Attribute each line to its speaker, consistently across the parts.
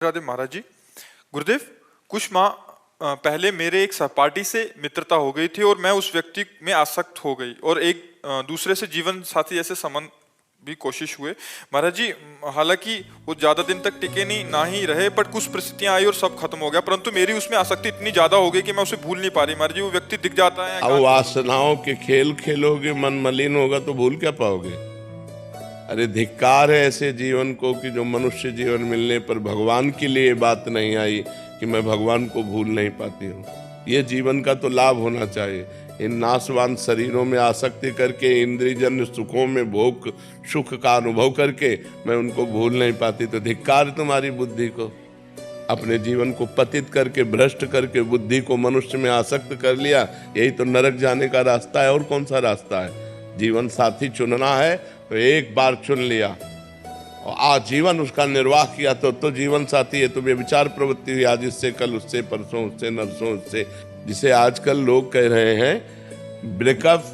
Speaker 1: राधे महाराज जी। गुरुदेव, कुछ माह पहले मेरे एक सहपाठी से मित्रता हो गई थी और मैं उस व्यक्ति में आसक्त हो गई और एक दूसरे से जीवन साथी जैसे संबंध भी कोशिश हुए महाराज जी। हालांकि वो ज्यादा दिन तक टिके नहीं ना ही रहे, पर कुछ परिस्थितियां आई और सब खत्म हो गया, परंतु मेरी उसमें आसक्ति इतनी ज्यादा हो गई कि मैं उसे भूल नहीं पा रही महाराज जी। वो व्यक्ति दिख जाता है।
Speaker 2: अब वासनाओं के खेल खेलोगे, मन मलिन होगा तो भूल क्या पाओगे। अरे धिक्कार है ऐसे जीवन को कि जो मनुष्य जीवन मिलने पर भगवान के लिए बात नहीं आई कि मैं भगवान को भूल नहीं पाती हूँ। ये जीवन का तो लाभ होना चाहिए। इन नाशवान शरीरों में आसक्ति करके, इंद्रियजन्य सुखों में भोग सुख का अनुभव करके मैं उनको भूल नहीं पाती, तो धिक्कार तुम्हारी बुद्धि को। अपने जीवन को पतित करके, भ्रष्ट करके बुद्धि को मनुष्य में आसक्त कर लिया। यही तो नरक जाने का रास्ता है, और कौन सा रास्ता है। जीवन साथी चुनना है तो एक बार चुन लिया और आजीवन उसका निर्वाह किया तो जीवन साथी है। तो व्यभिचार प्रवृत्ति हुई आज इससे, कल उससे, परसों उससे, नरसों उससे, जिसे आजकल लोग कह रहे हैं ब्रेकअप,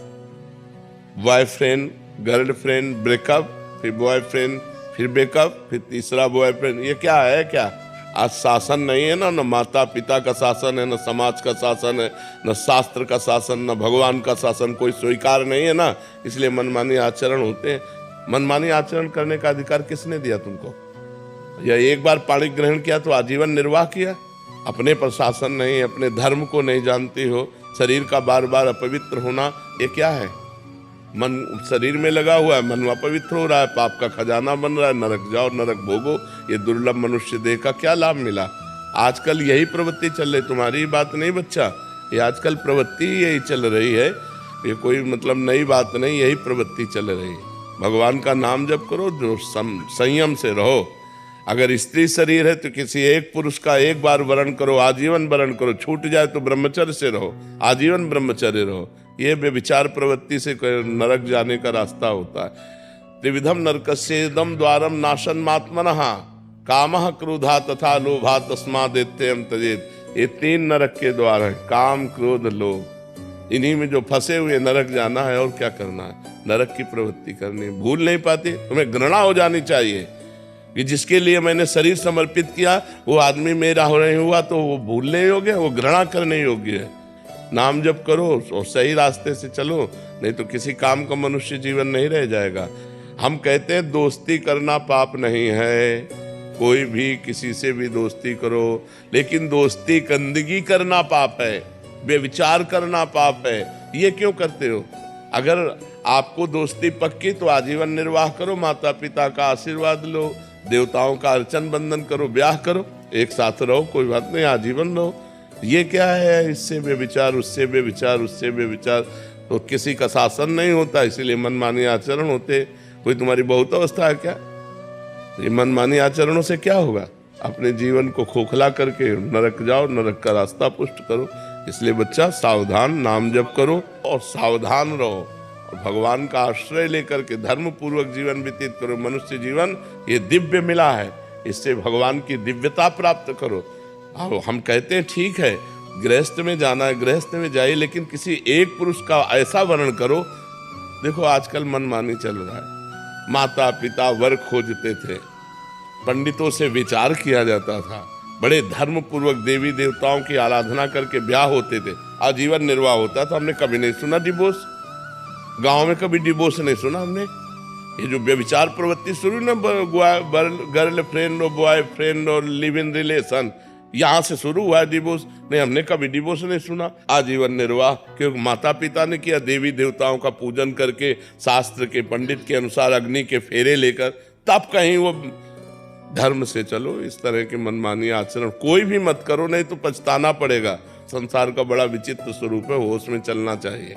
Speaker 2: बॉयफ्रेंड गर्लफ्रेंड, ब्रेकअप, फिर बॉयफ्रेंड, फिर ब्रेकअप, फिर तीसरा बॉयफ्रेंड। ये क्या है? क्या आज शासन नहीं है ना, न माता पिता का शासन है, न समाज का शासन है, न शास्त्र का शासन, न भगवान का शासन कोई स्वीकार नहीं है ना, इसलिए मनमानी आचरण होते हैं। मनमानी आचरण करने का अधिकार किसने दिया तुमको? या एक बार पाणी ग्रहण किया तो आजीवन निर्वाह किया? अपने पर शासन नहीं, अपने धर्म को नहीं जानती हो, शरीर का बार बार अपवित्र होना, ये क्या है? मन शरीर में लगा हुआ है, मन अपवित्र हो रहा है, पाप का खजाना बन रहा है, नरक जाओ नरक भोगो। ये दुर्लभ मनुष्य देह का क्या लाभ मिला? आजकल यही प्रवृत्ति चल रही, तुम्हारी बात नहीं बच्चा, ये आजकल प्रवृत्ति यही चल रही है। ये कोई मतलब नई बात नहीं, यही प्रवृत्ति चल रही है। भगवान का नाम जप करो, जो संयम से रहो। अगर स्त्री शरीर है तो किसी एक पुरुष का एक बार वरण करो, आजीवन वरण करो। छूट जाए तो ब्रह्मचर्य से रहो, आजीवन ब्रह्मचर्य रहो। ये व्यभिचार प्रवृत्ति से नरक जाने का रास्ता होता है। त्रिविधम नरकस्येदम द्वारम नाशनमात्मनः कामः क्रोधा तथा लोभा तस्मादेत्ययं त्यजेत। ये तीन नरक के द्वार हैं, काम क्रोध लोभ। इन्हीं में जो फंसे हुए नरक जाना है, और क्या करना है? नरक की प्रवृत्ति करनी। भूल नहीं पाती, तुम्हें घृणा हो जानी चाहिए कि जिसके लिए मैंने शरीर समर्पित किया वो आदमी मेरा हो नहीं हुआ तो वो भूलने योग्य है, वो घृणा करने योग्य है। नाम जप करो और सही रास्ते से चलो, नहीं तो किसी काम का मनुष्य जीवन नहीं रह जाएगा। हम कहते हैं दोस्ती करना पाप नहीं है, कोई भी किसी से भी दोस्ती करो, लेकिन दोस्ती गंदगी करना पाप है, व्यभिचार करना पाप है। ये क्यों करते हो? अगर आपको दोस्ती पक्की तो आजीवन निर्वाह करो, माता पिता का आशीर्वाद लो, देवताओं का अर्चन बंदन करो, ब्याह करो, एक साथ रहो, कोई बात नहीं, आजीवन रहो। ये क्या है? इससे व्यभिचार, उससे व्यभिचार, उससे व्यभिचार, तो किसी का शासन नहीं होता, इसीलिए मनमानी आचरण होते। कोई तुम्हारी बहुत अवस्था है क्या? ये मनमानी आचरणों से क्या होगा? अपने जीवन को खोखला करके नरक जाओ, नरक का रास्ता पुष्ट करो। इसलिए बच्चा सावधान, नाम जप करो और सावधान रहो, और भगवान का आश्रय लेकर के धर्म पूर्वक जीवन व्यतीत करो। मनुष्य जीवन ये दिव्य मिला है, इससे भगवान की दिव्यता प्राप्त करो। हम कहते हैं ठीक है, गृहस्थ में जाना है, गृहस्थ में जाइए, लेकिन किसी एक पुरुष का ऐसा वर्णन करो। देखो आजकल मनमानी चल रहा है। माता पिता वर खोजते थे, पंडितों से विचार किया जाता था, बड़े धर्म पूर्वक देवी देवताओं की आराधना करके ब्याह होते थे, आजीवन निर्वाह होता था। हमने कभी नहीं सुना डिवोर्स, गांव में कभी डिवोर्स नहीं सुना हमने। ये जो व्यभिचार प्रवृत्ति शुरू ना, गर्लफ्रेंड और बॉयफ्रेंड और लिव इन रिलेशन, यहाँ से शुरू हुआ है डिवोर्स। नहीं, हमने कभी डिवोर्स नहीं सुना। आजीवन निर्वाह, क्योंकि माता पिता ने किया, देवी देवताओं का पूजन करके, शास्त्र के पंडित के अनुसार अग्नि के फेरे लेकर, तब कहीं वो धर्म से चलो। इस तरह के मनमानी आचरण कोई भी मत करो, नहीं तो पछताना पड़ेगा। संसार का बड़ा विचित्र स्वरूप है, होश में चलना चाहिए।